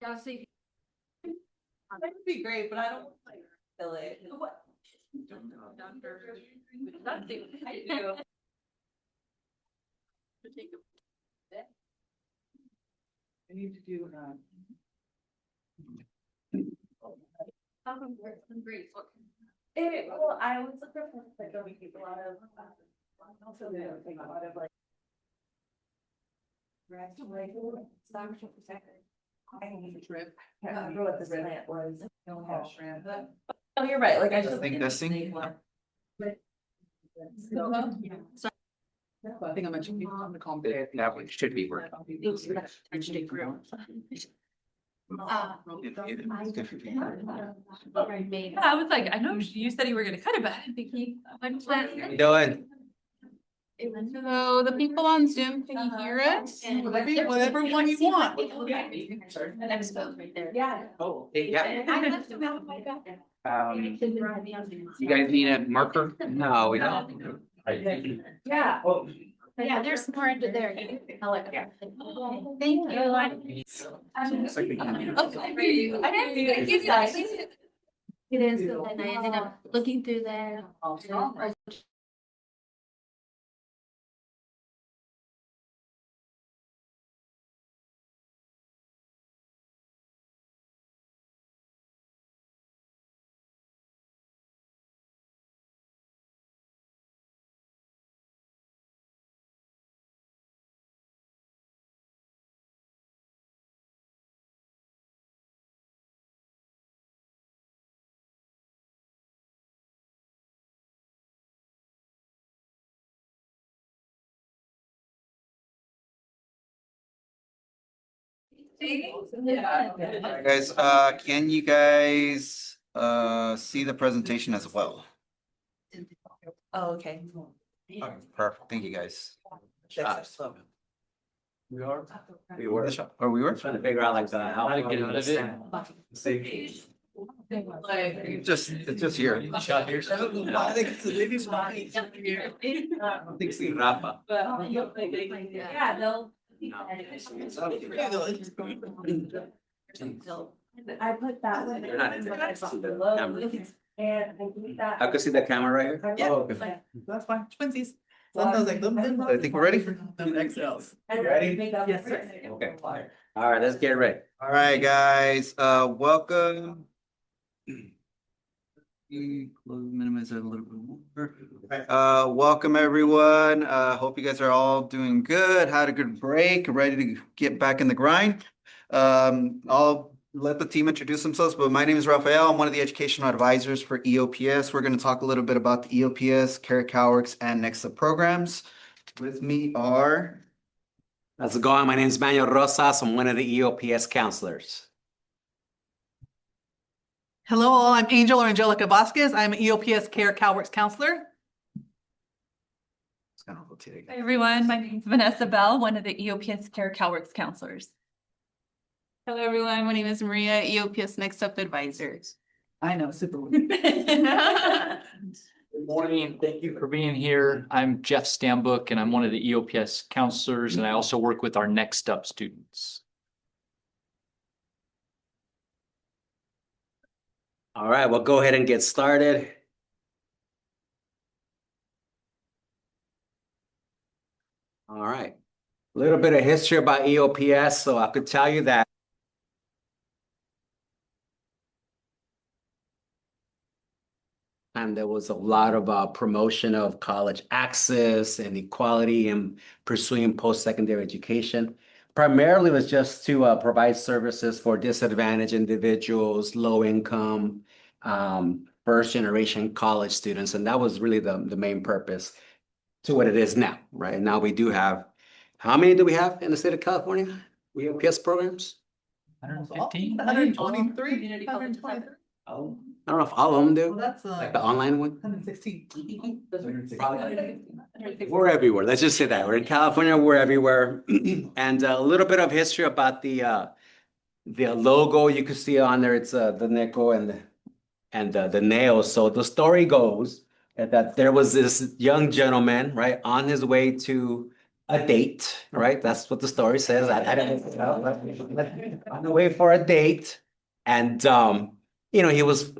Gotta see. That would be great, but I don't want to fill it. What? Don't know. Nothing. I do. I need to do, I'm great. well, I always look for like a lot of, also the other thing, a lot of like. I need a trip. I can't remember what this plant was. Oh, you're right, like I just. Think testing. I think I'm actually on the call. That one should be working. I was like, I know you said you were gonna cut it, but I didn't think he. Doing. So the people on Zoom, can you hear us? Whatever one you want. Yeah. Oh, yeah. I left him out of my back. You guys need a marker? No, we don't. Yeah. Yeah, there's more into there. Thank you. Thank you guys. It is, and I ended up looking through there. Alright, guys, can you guys see the presentation as well? Oh, okay. Okay, perfect, thank you guys. We are. We were, or we were? Trying to figure out like how to get out of it. It's just here. Shot here. I think it's the biggest one. I think it's the Rafa. Yeah, they'll. I put that one. You're not in the camera. And I think that. I could see the camera right here. Yeah. Oh, okay. That's fine. Twinsies. Sometimes like them. I think we're ready. XLs. Ready? Yes, sir. Okay. All right, let's get ready. All right, guys, welcome. Minimize it a little bit more. Welcome everyone. Hope you guys are all doing good, had a good break, ready to get back in the grind. I'll let the team introduce themselves, but my name is Rafael. I'm one of the educational advisors for EOPS. We're going to talk a little bit about the EOPS, CalWORKs, and NextUp programs. With me are... How's it going? My name is Manuel Rosas. I'm one of the EOPS counselors. Hello, all. I'm Angel or Angelica Vasquez. I'm an EOPS Care CalWORKs counselor. It's gonna rotate Hi again. everyone, my name is Vanessa Bell, one of the EOPS Care CalWORKs counselors. Hello, everyone. My name is Maria, EOPS NextUp advisors. I know, super. Good morning, thank you for being here. I'm Jeff Stambuk and I'm one of the EOPS counselors and I also work with our NextUp students. All right, well, go ahead and get started. All right, a little bit of history about EOPS. So I could tell you that and there was a lot of promotion of college access and equality and pursuing post-secondary education. Primarily was just to provide services for disadvantaged individuals, low income, first generation college students. And that was really the main purpose to what it is now, right? Now we do have, how many do we have in the state of California? We have PS programs? 115? 123. 123. Oh, I don't know if all of them do, Well, that's like the online one. 116. We're everywhere. Let's just say that. We're in California, we're everywhere. And a little bit of history about the logo you can see on there. It's the nickel and the nails. So the story goes that there was this young gentleman, right, on his way to a date, right? That's what the story says. I didn't know, on the way for a date. And he was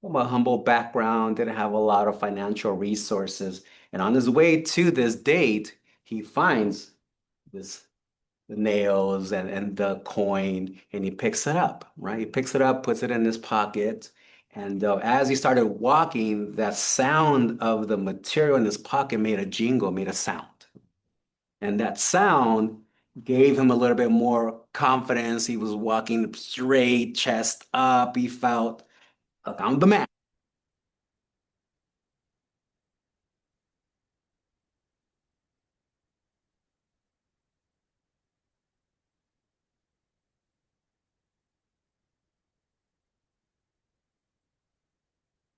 from a humble background, didn't have a lot of financial resources. And on his way to this date, he finds this the nails and the coin, and he picks it up, right? He picks it up, puts it in his pocket. And as he started walking, that sound of the material in his pocket made a jingle, made a sound. And that sound gave him a little bit more confidence. He was walking straight, chest up. He felt like, I'm the man.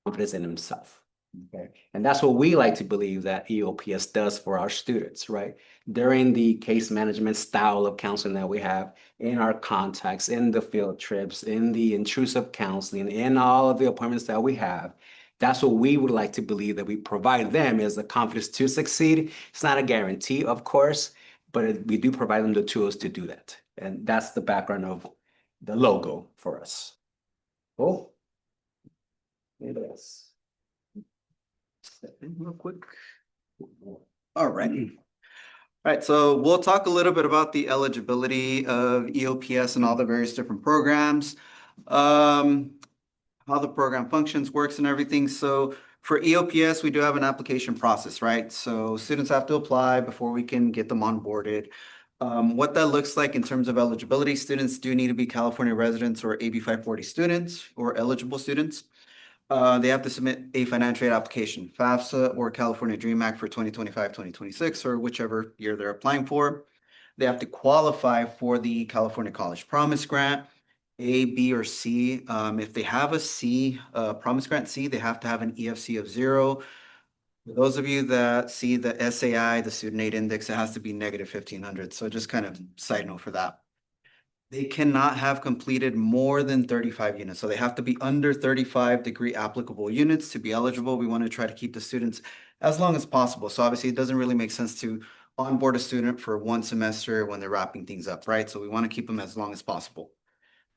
Confidence in himself. Okay. And that's what we like to believe that EOPS does for our students, right? During the case management style of counseling that we have in our contacts, in the field trips, in the intrusive counseling, in all of the appointments that we have, that's what we would like to believe that we provide them is the confidence to succeed. It's not a guarantee, of course, but we do provide them the tools to do that. And that's the background of the logo for us. Cool. Yes. Step in real quick. All right. All right, so we'll talk a little bit about the eligibility of EOPS and all the various different programs, how the program functions, works, and everything. So for EOPS, we do have an application process, right? So students have to apply before we can get them onboarded. What that looks like in terms of eligibility, students do need to be California residents or AB 540 students or eligible students. They have to submit a financial aid application, FAFSA or California Dream Act for 2025, 2026, or whichever year they're applying for. They have to qualify for the California College Promise Grant, A, B, or C. If they have a C, Promise Grant C, they have to have an EFC of 0. For those of you that see the SAI, the Student Aid Index, it has to be negative 1,500. So just kind of side note for that. They cannot have completed more than 35 units. So they have to be under 35 degree applicable units to be eligible. We want to try to keep the students as long as possible. So obviously it doesn't really make sense to onboard a student for one semester when they're wrapping things up, right? So we want to keep them as long as possible.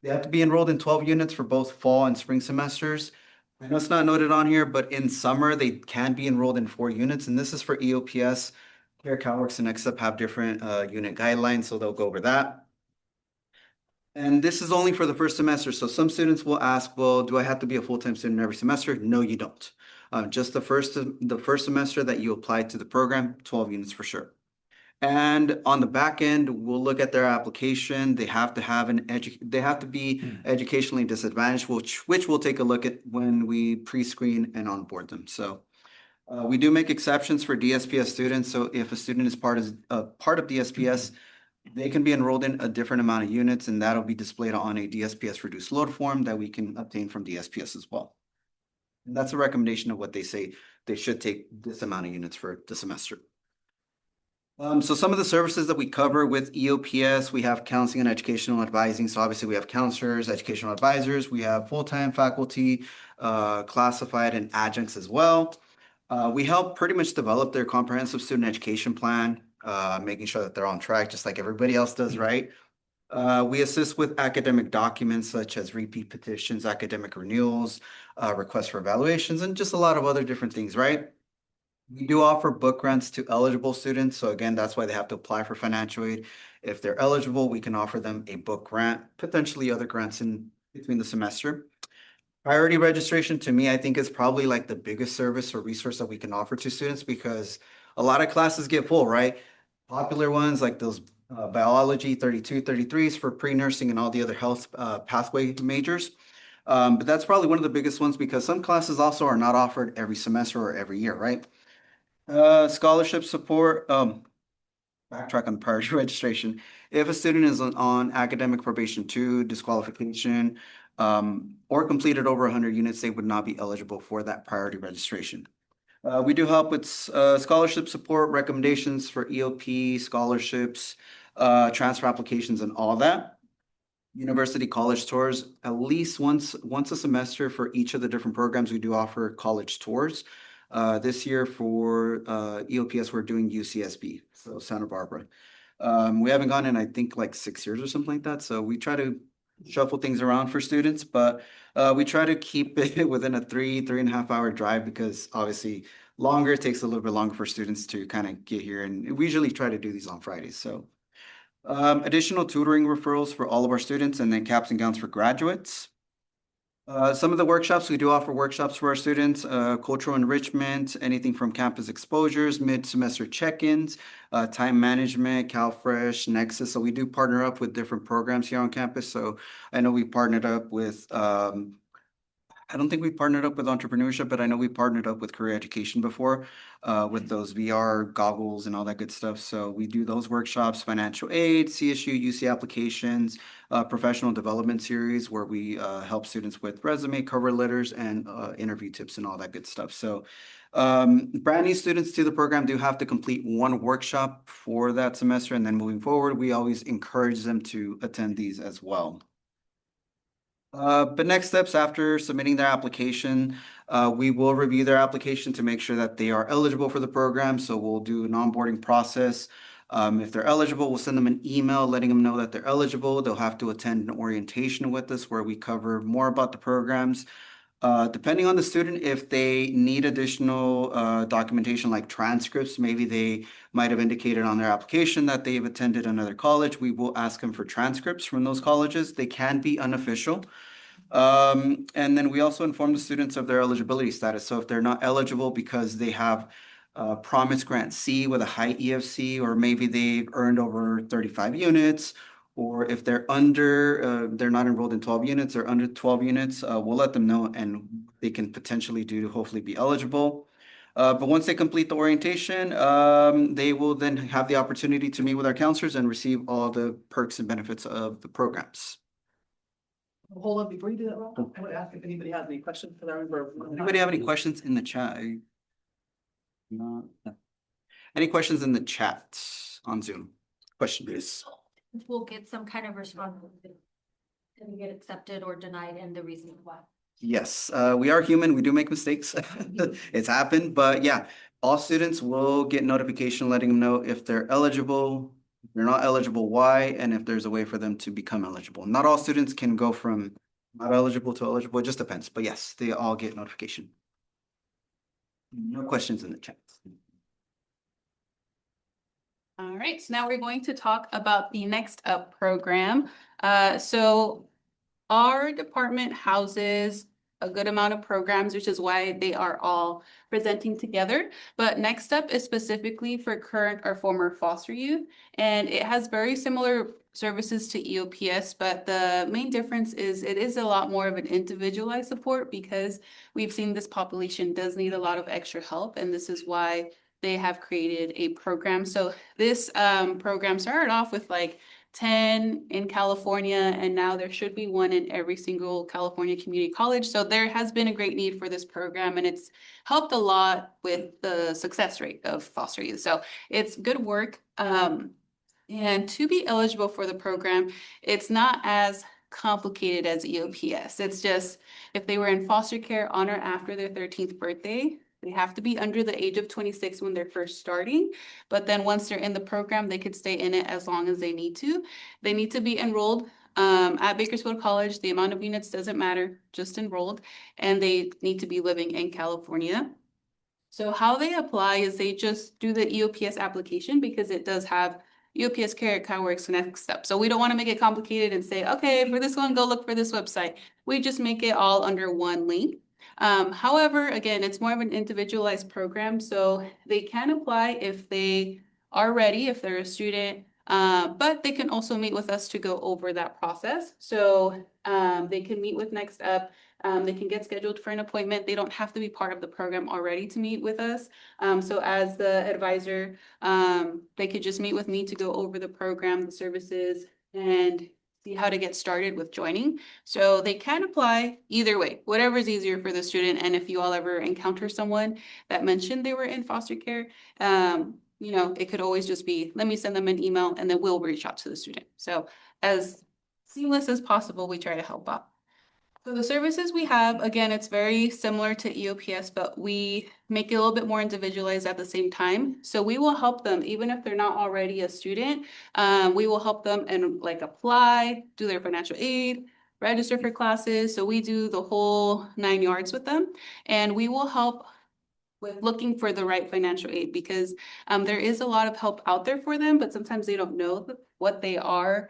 They have to be enrolled in 12 units for both fall and spring semesters. I know it's not noted on here, but in summer, they can be enrolled in 4 units. And this is for EOPS. Here, CalWORKs and NextUp have different unit guidelines, so they'll go over that. And this is only for the first semester. So some students will ask, well, do I have to be a full-time student every semester? No, you don't. Just the first semester that you apply to the program, 12 units for sure. And on the back end, we'll look at their application. They have to have they have to be educationally disadvantaged, which we'll take a look at when we pre-screen and onboard them. So we do make exceptions for DSPS students. So if a student is part of DSPS, they can be enrolled in a different amount of units, and that'll be displayed on a DSPS reduced load form that we can obtain from DSPS as well. And that's a recommendation of what they say they should take this amount of units for the semester. So some of the services that we cover with EOPS, we have counseling and educational advising. So obviously we have counselors, educational advisors, we have full-time faculty, classified and adjuncts as well. We help pretty much develop their comprehensive student education plan, making sure that they're on track just like everybody else does, right? We assist with academic documents such as repeat petitions, academic renewals, requests for evaluations, and just a lot of other different things, right? We do offer book grants to eligible students. So again, that's why they have to apply for financial aid. If they're eligible, we can offer them a book grant, potentially other grants in between the semester. Priority registration to me, I think is probably like the biggest service or resource that we can offer to students because a lot of classes get full, right? Popular ones like those biology 32, 33s for pre-nursing and all the other health pathway majors. But that's probably one of the biggest ones because some classes also are not offered every semester or every year, right? Scholarship support, backtrack on priority registration. If a student is on academic probation 2, disqualification, or completed over 100 units, they would not be eligible for that priority registration. We do help with scholarship support, recommendations for EOP, scholarships, transfer applications, and all that. University college tours, at least once a semester for each of the different programs, we do offer college tours. This year for EOPS, we're doing UCSB, so Santa Barbara. We haven't gone in, I think, like 6 years or something like that. So we try to shuffle things around for students, but we try to keep it within a 3.5 hour drive because obviously longer, it takes a little bit longer for students to kind of get here. And we usually try to do these on Fridays. So additional tutoring referrals for all of our students and then caps and gowns for graduates. Some of the workshops, we do offer workshops for our students, cultural enrichment, anything from campus exposures, mid-semester check-ins, time management, CalFresh, Nexus. So we do partner up with different programs here on campus. So I know we partnered up with, I don't think we partnered up with entrepreneurship, but I know we partnered up with career education before with those VR goggles and all that good stuff. So we do those workshops, financial aid, CSU, UC applications, professional development series where we help students with resume, cover letters, and interview tips and all that good stuff. So brand new students to the program do have to complete one workshop for that semester. And then moving forward, we always encourage them to attend these as well. But next steps after submitting their application, we will review their application to make sure that they are eligible for the program. So we'll do an onboarding process. If they're eligible, we'll send them an email letting them know that they're eligible. They'll have to attend an orientation with us where we cover more about the programs. Depending on the student, if they need additional documentation like transcripts, maybe they might have indicated on their application that they've attended another college, we will ask them for transcripts from those colleges. They can be unofficial. And then we also inform the students of their eligibility status. So if they're not eligible because they have Promise Grant C with a high EFC, or maybe they've earned over 35 units, or if they're under, they're not enrolled in 12 units or under 12 units, we'll let them know and they can potentially do to hopefully be eligible. But once they complete the orientation, they will then have the opportunity to meet with our counselors and receive all the perks and benefits of the programs. Hold on, before you do that, Rob, I would ask if anybody has any questions, because I remember. Anybody have any questions in the chat? No. Any questions in the chat on Zoom? Question, please. We'll get some kind of response. Can we get accepted or denied and the reason why? Yes, we are human. We do make mistakes. It's happened, but yeah, all students will get notification letting them know if they're eligible, if they're not eligible, why, and if there's a way for them to become eligible. Not all students can go from not eligible to eligible. It just depends. But yes, they all get notification. No questions in the chat. All right, so now we're going to talk about the NextUp program. So our department houses a good amount of programs, which is why they are all presenting together. But NextUp is specifically for current or former foster youth, and it has very similar services to EOPS, but the main difference is it is a lot more of an individualized support because we've seen this population does need a lot of extra help, and this is why they have created a program. So this program started off with like 10 in California, and now there should be one in every single California community college. So there has been a great need for this program, and it's helped a lot with the success rate of foster youth. So it's good work. And to be eligible for the program, it's not as complicated as EOPS. It's just if they were in foster care on or after their 13th birthday, they have to be under the age of 26 when they're first starting. But then once they're in the program, they could stay in it as long as they need to. They need to be enrolled at Bakersfield College. The amount of units doesn't matter, just enrolled. And they need to be living in California. So how they apply is they just do the EOPS application because it does have EOPS Care, CalWORKs, NextUp. So we don't want to make it complicated and say, okay, for this one, go look for this website. We just make it all under one link. However, again, it's more of an individualized program, so they can apply if they are ready, if they're a student, but they can also meet with us to go over that process. So they can meet with NextUp. They can get scheduled for an appointment. They don't have to be part of the program already to meet with us. So as the advisor, they could just meet with me to go over the program, the services, and see how to get started with joining. So they can apply either way, whatever is easier for the student. And if you all ever encounter someone that mentioned they were in foster care, you know, it could always just be, let me send them an email and then we'll reach out to the student. So as seamless as possible, we try to help out. So the services we have, again, it's very similar to EOPS, but we make it a little bit more individualized at the same time. So we will help them, even if they're not already a student, we will help them and like apply, do their financial aid, register for classes. So we do the whole 9 yards with them, and we will help with looking for the right financial aid because there is a lot of help out there for them, but sometimes they don't know what they are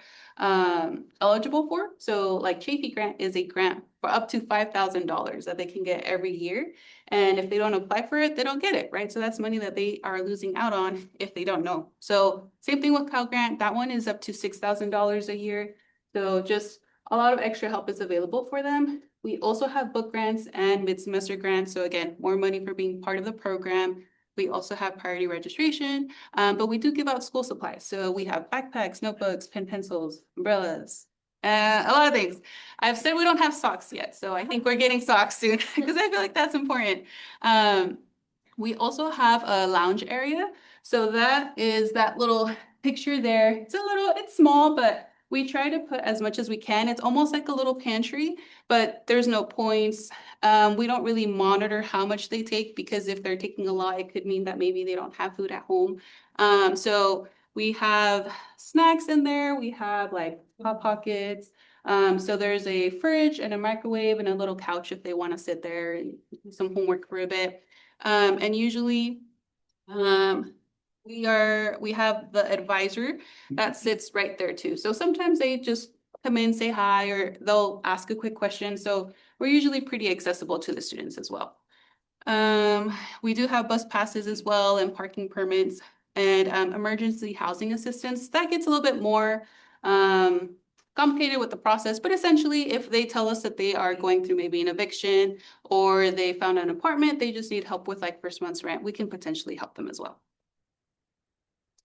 eligible for. So like Chafee Grant is a grant for up to $5,000 that they can get every year. And if they don't apply for it, they don't get it, right? So that's money that they are losing out on if they don't know. So same thing with Cal Grant, that one is up to $6,000 a year. So just a lot of extra help is available for them. We also have book grants and mid-semester grants. So again, more money for being part of the program. We also have priority registration, but we do give out school supplies. So we have backpacks, notebooks, pen pencils, umbrellas, a lot of things. I've said we don't have socks yet, so I think we're getting socks soon because I feel like that's important. We also have a lounge area. So that is that little picture there. It's small, but we try to put as much as we can. It's almost like a little pantry, but there's no points. We don't really monitor how much they take because if they're taking a lot, it could mean that maybe they don't have food at home. So we have snacks in there. We have like Hot Pockets. So there's a fridge and a microwave and a little couch if they want to sit there and do some homework for a bit. And usually, we have the advisor that sits right there too. So sometimes they just come in, say hi, or they'll ask a quick question. So we're usually pretty accessible to the students as well. We do have bus passes as well and parking permits and emergency housing assistance. That gets a little bit more complicated with the process, but essentially if they tell us that they are going through maybe an eviction or they found an apartment, they just need help with like first month's rent, we can potentially help them as well.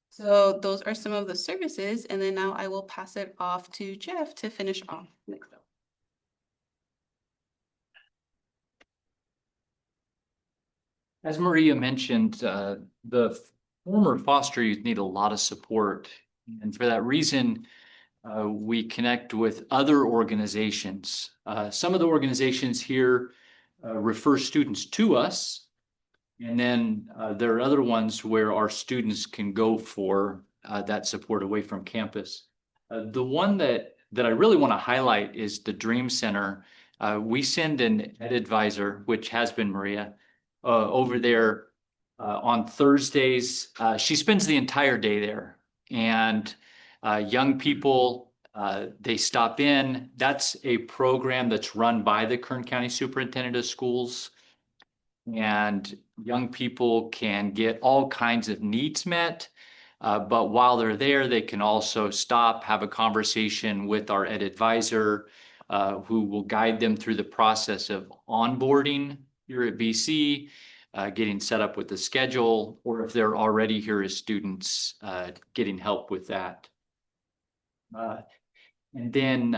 So those are some of the services, and then now I will pass it off to Jeff to finish off next up. As Maria mentioned, the former foster youth need a lot of support. And for that reason, we connect with other organizations. Some of the organizations here refer students to us. And then there are other ones where our students can go for that support away from campus. The one that I really want to highlight is the Dream Center. We send an ed advisor, which has been Maria, over there on Thursdays. She spends the entire day there. And young people, they stop in. That's a program that's run by the Kern County Superintendent of Schools. And young people can get all kinds of needs met. But while they're there, they can also stop, have a conversation with our ed advisor, who will guide them through the process of onboarding here at BC, getting set up with the schedule, or if they're already here as students, getting help with that. And then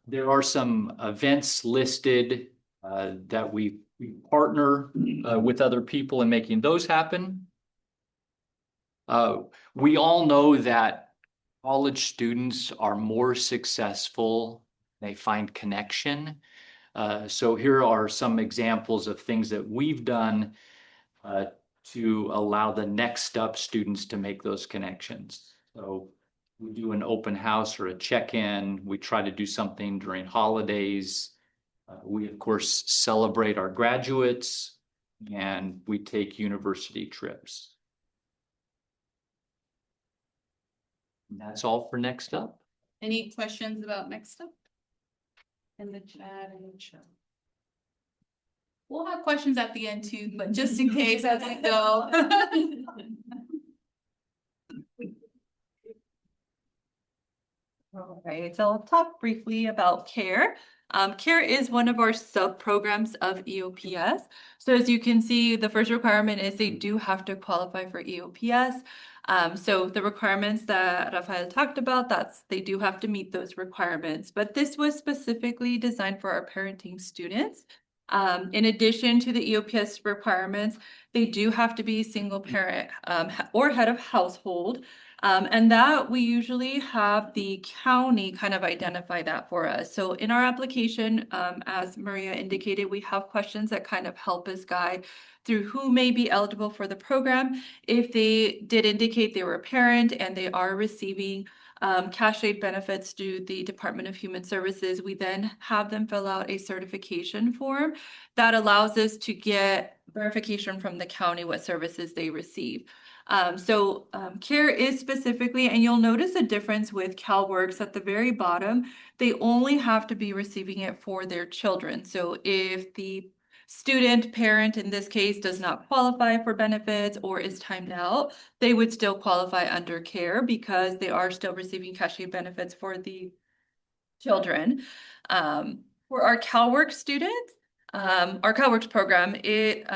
there are some events listed that we partner with other people in making those happen. We all know that college students are more successful. They find connection. So here are some examples of things that we've done to allow the NextUp students to make those connections. So we do an open house or a check-in. We try to do something during holidays. We, of course, celebrate our graduates, and we take university trips. And that's all for NextUp. Any questions about NextUp? In the chat and the chat. We'll have questions at the end too, but just in case as we go. All right, so I'll talk briefly about CARE. CARE is one of our sub-programs of EOPS. So as you can see, the first requirement is they do have to qualify for EOPS. So the requirements that Rafael talked about, they do have to meet those requirements. But this was specifically designed for our parenting students. In addition to the EOPS requirements, they do have to be single parent or head of household. And that we usually have the county kind of identify that for us. So in our application, as Maria indicated, we have questions that kind of help us guide through who may be eligible for the program. If they did indicate they were a parent and they are receiving cash aid benefits through the Department of Human Services, we then have them fill out a certification form that allows us to get verification from the county what services they receive. CARE is specifically, and you'll notice a difference with CalWORKs at the very bottom, they only have to be receiving it for their children. So if the student parent in this case does not qualify for benefits or is timed out, they would still qualify under CARE because they are still receiving cash aid benefits for the children. For our CalWORKs students, our CalWORKs program, it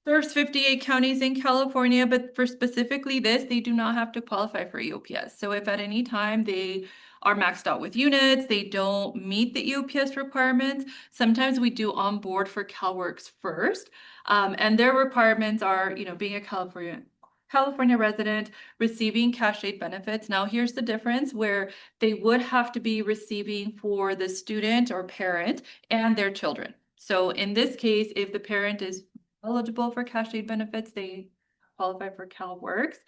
serves 58 counties in California, but for specifically this, they do not have to qualify for EOPS. So if at any time they are maxed out with units, they don't meet the EOPS requirements, sometimes we do onboard for CalWORKs first. And their requirements are, being a California resident, receiving cash aid benefits. Now here's the difference where they would have to be receiving for the student or parent and their children. So in this case, if the parent is eligible for cash aid benefits, they qualify for CalWORKs.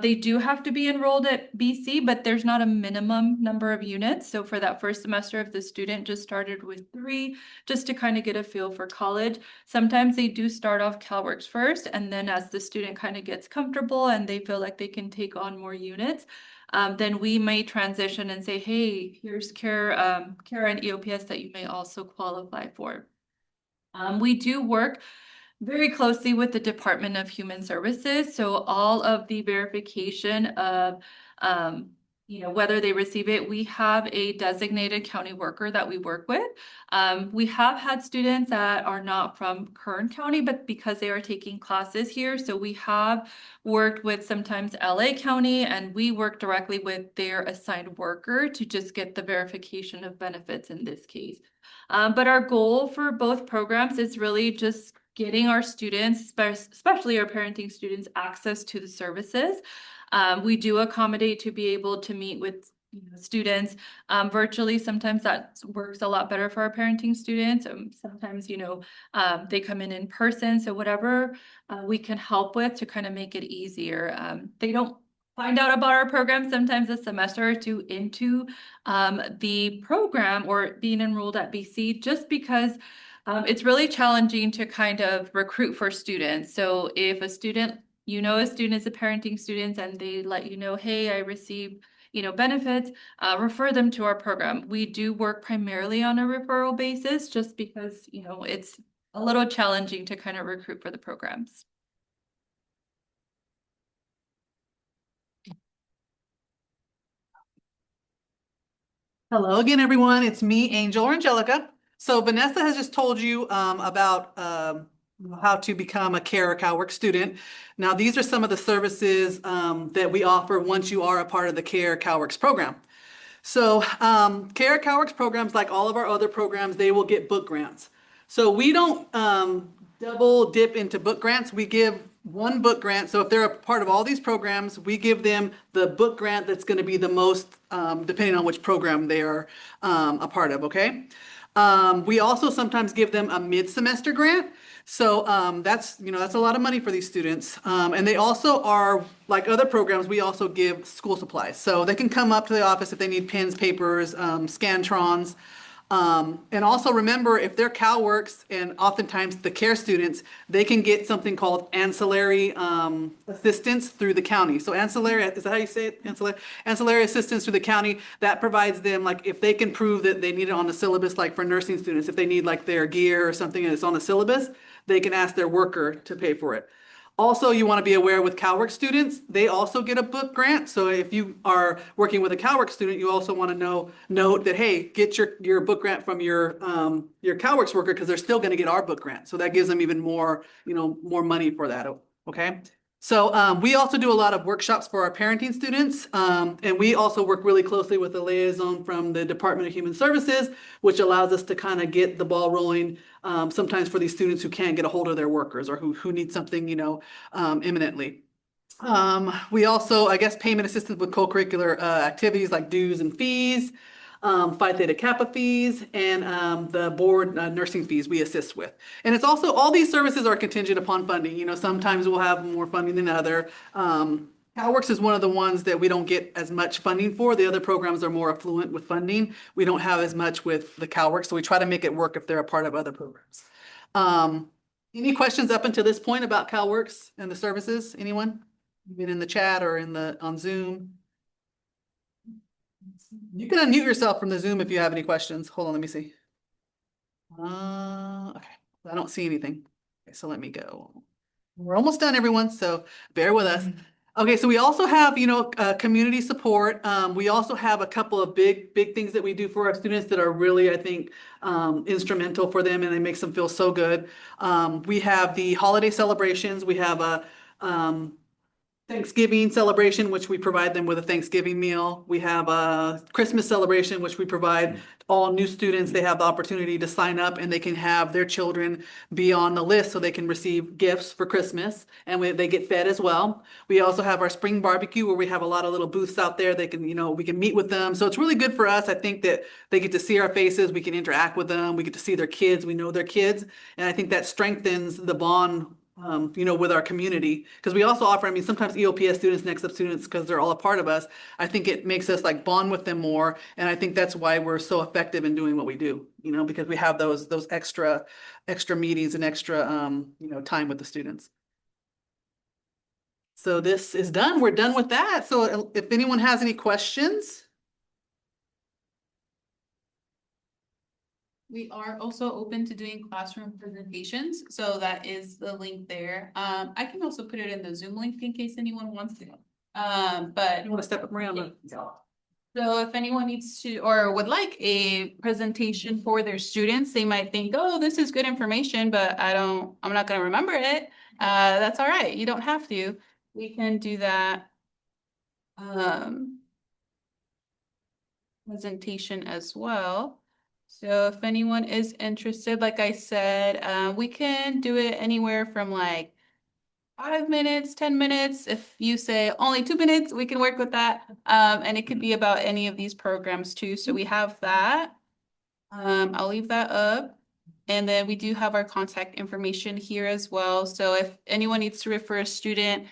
They do have to be enrolled at BC, but there's not a minimum number of units. So for that first semester, if the student just started with 3, just to kind of get a feel for college, sometimes they do start off CalWORKs first. And then as the student kind of gets comfortable and they feel like they can take on more units, then we may transition and say, hey, here's CARE and EOPS that you may also qualify for. We do work very closely with the Department of Human Services. So all of the verification of, whether they receive it, we have a designated county worker that we work with. We have had students that are not from Kern County, but because they are taking classes here. So we have worked with sometimes LA County, and we work directly with their assigned worker to just get the verification of benefits in this case. But our goal for both programs is really just getting our students, especially our parenting students, access to the services. We do accommodate to be able to meet with students virtually. Sometimes that works a lot better for our parenting students. Sometimes, they come in person. So whatever we can help with to kind of make it easier. They don't find out about our program sometimes a semester or 2 into the program or being enrolled at BC, just because it's really challenging to kind of recruit for students. So if a student, a student is a parenting student and they let you know, hey, I received, benefits, refer them to our program. We do work primarily on a referral basis just because, it's a little challenging to kind of recruit for the programs. Hello again, everyone. It's me, Angel or Angelica. So Vanessa has just told you about how to become a CARE or CalWORKs student. Now, these are some of the services that we offer once you are a part of the CARE CalWORKs program. So CARE CalWORKs programs, like all of our other programs, they will get book grants. So we don't double dip into book grants. We give one book grant. So if they're a part of all these programs, we give them the book grant that's going to be the most, depending on which program they are a part of, okay? We also sometimes give them a mid-semester grant. So that's a lot of money for these students. And they also are, like other programs, we also give school supplies. So they can come up to the office if they need pens, papers, Scantrons. And also remember, if they're CalWORKs and oftentimes the CARE students, they can get something called ancillary assistance through the county. So ancillary, is that how you say it? Ancillary assistance through the county, that provides them, like if they can prove that they need it on the syllabus, like for nursing students, if they need like their gear or something and it's on the syllabus, they can ask their worker to pay for it. Also, you want to be aware with CalWORKs students, they also get a book grant. So if you are working with a CalWORKs student, you also want to note that, hey, get your book grant from your CalWORKs worker because they're still going to get our book grant. So that gives them even more, more money for that. Okay. So we also do a lot of workshops for our parenting students. And we also work really closely with a liaison from the Department of Human Services, which allows us to kind of get the ball rolling sometimes for these students who can't get a hold of their workers or who need something, imminently. We also, I guess, payment assistance with co-curricular activities like dues and fees, Phi Theta Kappa fees, and the board nursing fees we assist with. And it's also, all these services are contingent upon funding. You know, sometimes we'll have more funding than other. CalWORKs is one of the ones that we don't get as much funding for. The other programs are more affluent with funding. We don't have as much with the CalWORKs, so we try to make it work if they're a part of other programs. Any questions up until this point about CalWORKs and the services? Anyone? Even in the chat or on Zoom? You can unmute yourself from the Zoom if you have any questions. Hold on, let me see. Okay, I don't see anything. Okay, so let me go. We're almost done, everyone, so bear with us. Okay, so we also have, community support. We also have a couple of big things that we do for our students that are really, I think, instrumental for them, and it makes them feel so good. We have the holiday celebrations. We have a Thanksgiving celebration, which we provide them with a Thanksgiving meal. We have a Christmas celebration, which we provide all new students. They have the opportunity to sign up and they can have their children be on the list so they can receive gifts for Christmas, and they get fed as well. We also have our spring barbecue where we have a lot of little booths out there. They can, we can meet with them. So it's really good for us. I think that they get to see our faces. We can interact with them. We get to see their kids. We know their kids. And I think that strengthens the bond with our community, because we also offer, sometimes EOPS students, NextUp students, because they're all a part of us, I think it makes us like bond with them more. And I think that's why we're so effective in doing what we do, because we have those extra meetings and extra, time with the students. So this is done. We're done with that. So if anyone has any questions. We are also open to doing classroom presentations, so that is the link there. I can also put it in the Zoom link in case anyone wants to. But You want to step up, Miranda? so if anyone needs to or would like a presentation for their students, they might think, oh, this is good information, but I'm not going to remember it. That's all right. You don't have to. We can do that presentation as well. So if anyone is interested, like I said, we can do it anywhere from like 5 minutes, 10 minutes. If you say only 2 minutes, we can work with that. And it could be about any of these programs too. So we have that. I'll leave that up. And then we do have our contact information here as well. So if anyone needs to refer a student,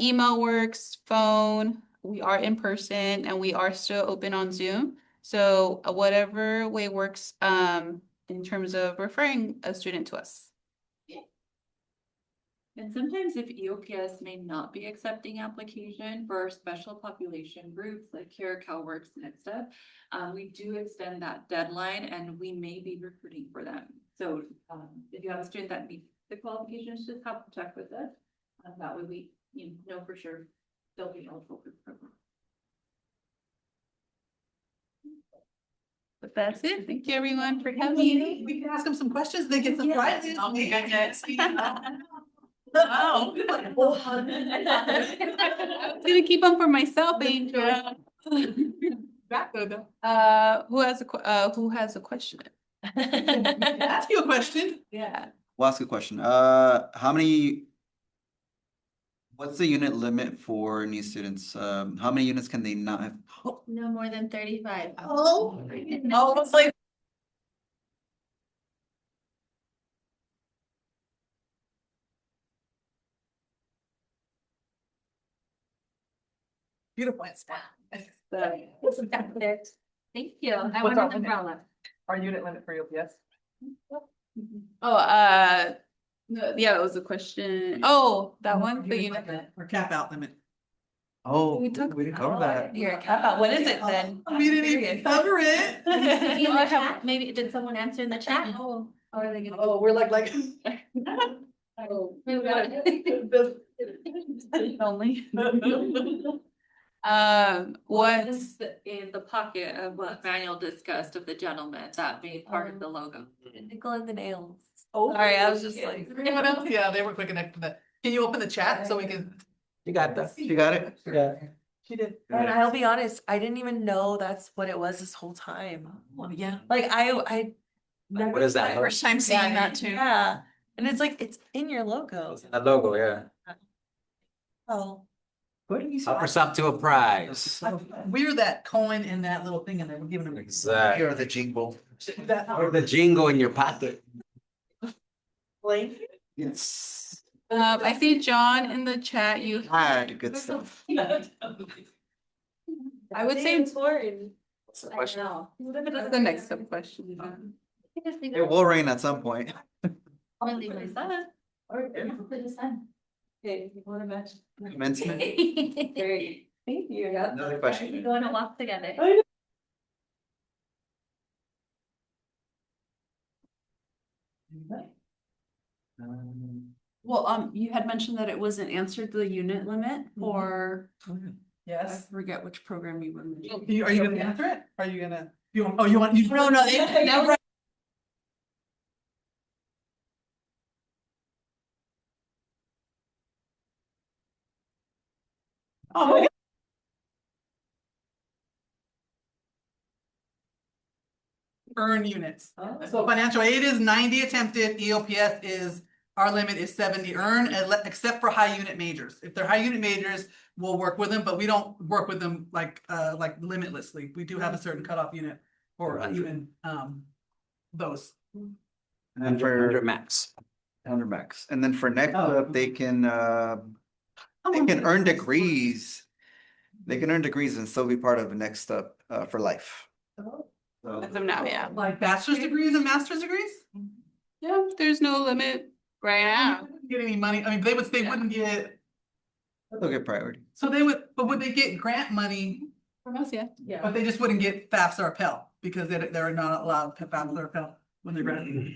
email works, phone, we are in person and we are still open on Zoom. So whatever way works in terms of referring a student to us. And sometimes if EOPS may not be accepting application for special population groups like CalWORKs, NextUp, we do extend that deadline and we may be recruiting for them. So if you have a student that meets the qualifications, just have to check with us. That way we know for sure they'll be eligible for the program. But that's it. Thank you everyone for coming. We can ask them some questions. They get some prizes. Oh my goodness. Wow. I was gonna keep them for myself, Angel. Who has a question? Ask you a question. Yeah. We'll ask a question. What's the unit limit for new students? How many units can they not have? No more than 35. Oh. Almost like. Beautiful spot. Thank you. I What's want our an umbrella. Our unit limit for EOPS? Oh, no, yeah, it was a question. Oh, that one, the unit. Or cap out limit. Oh, We took- we didn't cover that. You're a cap out. What is it then? We didn't even cover it. Maybe in the chat, maybe did someone answer in the chat? Oh, are they gonna? Oh, we're like. Oh. Only. What's in the pocket of what Manuel discussed of the gentleman that made part of the logo? Nickel in the nails. Oh, Sorry, I was just like. Anyone else? Yeah, they were quick enough for that. Can you open the chat so we can? You got that. You got it? Yeah. She did. And I'll be honest, I didn't even know that's what it was this whole time. Yeah. Like I. What is that? First time seeing that too. Yeah, and it's like, it's in your logo. The logo, yeah. Oh. Help yourself to a prize. We're that coin in that little thing and they were giving them. Exactly. Here are the jingle. Or the jingle in your pocket. Blank. Yes. I see John in the chat, you. Had good stuff. I would say important. Question. that's the next sub question. It will rain at some point. Or leave my son. Or put his son. Okay, you wanna match? Commencement. Great, thank you. Another question. Go on a walk together. Well, you had mentioned that it wasn't answered the unit limit for, I Yes. forget which program you were. Are you gonna answer it? Are you gonna, you want, oh, you want, you? No, no, that was. Oh. Earn units. So financial aid is 90 attempted, EOPS is, our limit is 70 earn, except for high unit majors. If they're high unit majors, we'll work with them, but we don't work with them like limitlessly. We do have a certain cutoff unit for even, those. And then Under for max. 100 max. And then for NextUp, they can earn degrees. They can earn degrees and still be part of NextUp for life. So, As of now, yeah. Like bachelor's degrees and master's degrees? Yeah, there's no limit right now. They wouldn't get any money, I mean, they wouldn't get, they'll get priority. so they would, but would they get grant money? From us, yeah. But they just wouldn't get FAFSA or Pell because they're not allowed to FAFSA or Pell when they graduate.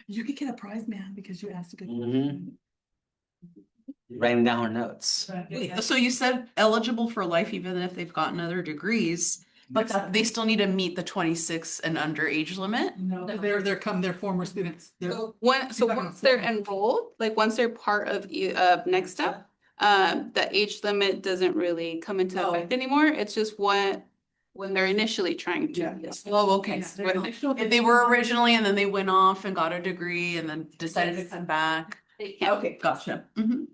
You could get a prize, man, because you asked a good question. Writing down her notes. So you said eligible for life even if they've gotten other degrees, but they still need to meet the 26 and under age limit? No, they're former students. They're, So once they're enrolled, like once they're part of NextUp, the age limit doesn't really come into Oh. effect anymore. It's just when they're initially trying to. Yeah. Yes. Oh, okay. If they were originally and then they went off and got a degree and then decided to come back. Yeah. Okay, gotcha. Mhm.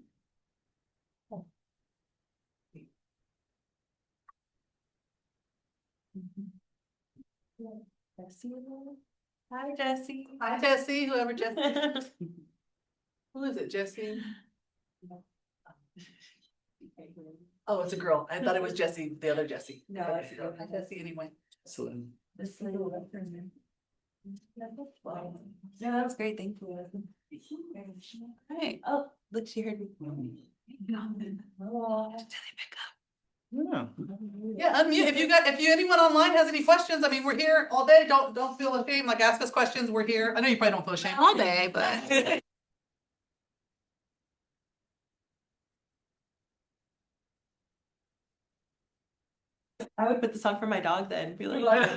Hi, Jessie. hi, Jesse, whoever Jesse. Who is it, Jesse? Oh, it's a girl. I thought it was Jesse, the other Jesse. No, Okay, it's a girl. hi, Jesse anyway. Excellent. Yeah, that was great, thank you. Right. Oh, look, she heard me. Oh. Yeah. Yeah, unmute. If anyone online has any questions, I mean, we're here all day. Don't feel ashamed, like ask us questions. We're here. I know you probably don't feel ashamed. All day, but. I would put this on for my dog then, be like.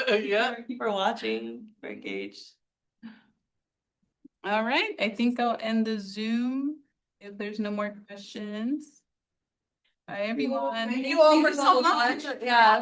Yeah. Keep her watching, we're engaged. All right, I think I'll end the Zoom if there's no more questions. Bye, everyone. Thank you all for so much. Yeah.